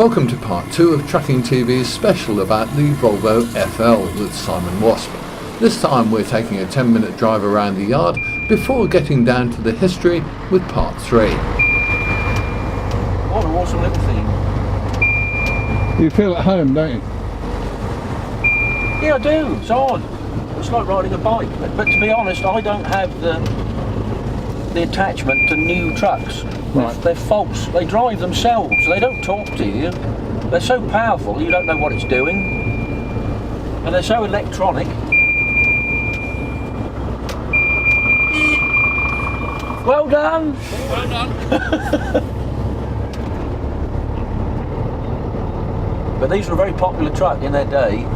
Welcome to part 2 of Trucking TV's special about the Volvo FL with Simon Waspe. This time we're taking a 10-minute drive around the yard before getting down to the history with part 3. What an awesome little thing. You feel at home, don't you? Yeah, I do. It's odd. It's like riding a bike. But to be honest, I don't have the attachment to new trucks. Right. They're false. They drive themselves. They don't talk to you. They're so powerful, you don't know what it's doing. And they're so electronic. Well done! Well done. But these were a very popular truck in their day.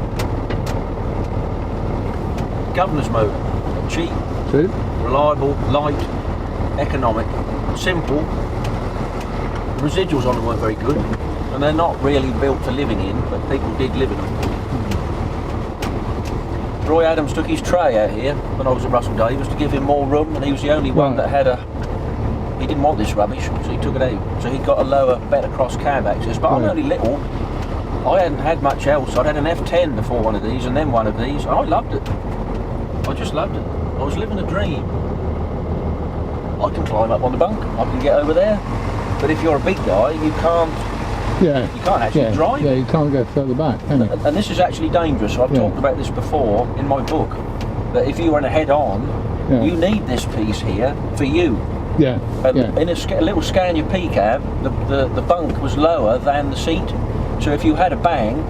Governor's motor. Cheap, Cheap? reliable, light, economic, simple. The residuals on them weren't very good, and they're not really built for living in, but people did live in them. Roy Adams took his tray out here when I was at Russell Davis to give him more room, and he was the only one that had he didn't want this rubbish, so he took it out. So he got a lower, better cross cab access, but I'm only little. I hadn't had much else. I'd had an F10 before one of these, and then one of these. I loved it. I just loved it. I was living a dream. I can climb up on the bunk, I can get over there. But if you're a big guy, you can't actually drive. Yeah, you can't go further back, can you? And this is actually dangerous. I've talked about this before in my book. That if you were in a head-on, you need this piece here for you. Yeah. In a little Scania P cab, the bunk was lower than the seat. So if you had a bang,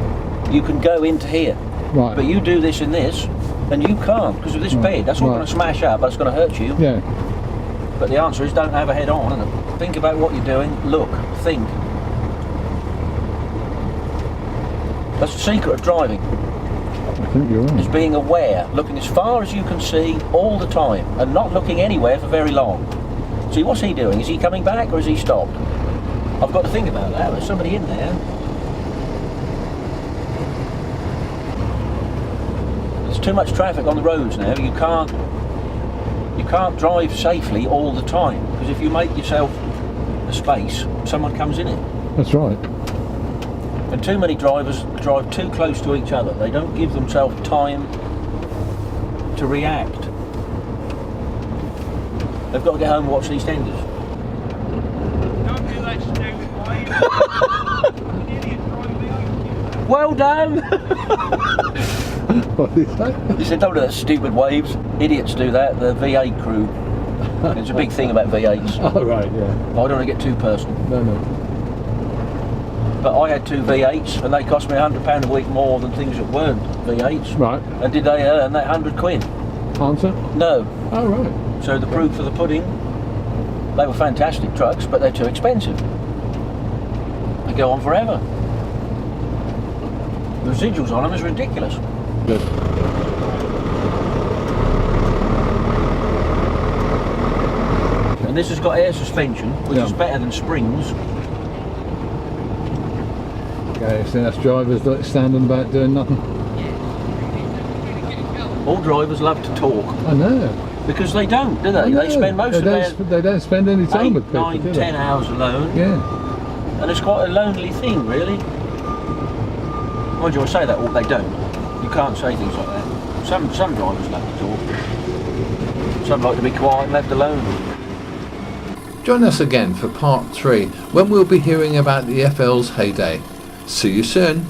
you can go into here. Right. But you do this in this, and you can't because of this bed. That's all going to smash up, but it's going to hurt you. Yeah. But the answer is don't have a head on, and think about what you're doing, look, think. That's the secret of driving, I think you're right. is being aware, looking as far as you can see all the time, and not looking anywhere for very long. See, what's he doing? Is he coming back or is he stopped? I've got to think about that. There's somebody in there. There's too much traffic on the roads now. You can't drive safely all the time, because if you make yourself a space, someone comes in it. That's right. And too many drivers drive too close to each other. They don't give themselves time to react. They've got to get home and watch EastEnders. Don't do that stupid way. An idiot driving me over. Well done! What did you say? He said, don't do that stupid waves. Idiots do that, the V8 crew. It's a big thing about V8s. Oh, right, yeah. I don't want to get too personal. No. But I had two V8s, and they cost me £100 a week more than things that weren't V8s. Right. And did they earn that £100? Answer? No. Oh, right. So the proof of the pudding, they were fantastic trucks, but they're too expensive. They go on forever. The residuals on them is ridiculous. Good. And this has got air suspension, which is better than springs. Okay, so that's drivers that standing about doing nothing. All drivers love to talk. I know. Because they don't, do they? I know. They spend most of their They don't spend any time 8, with people, 9, do they? 10 hours alone. Yeah. And it's quite a lonely thing, really. Mind you, I say that, or they don't. You can't say things like that. Some drivers love to talk. Some like to be quiet and left alone. Join us again for part 3 when we'll be hearing about the FL's heyday. See you soon.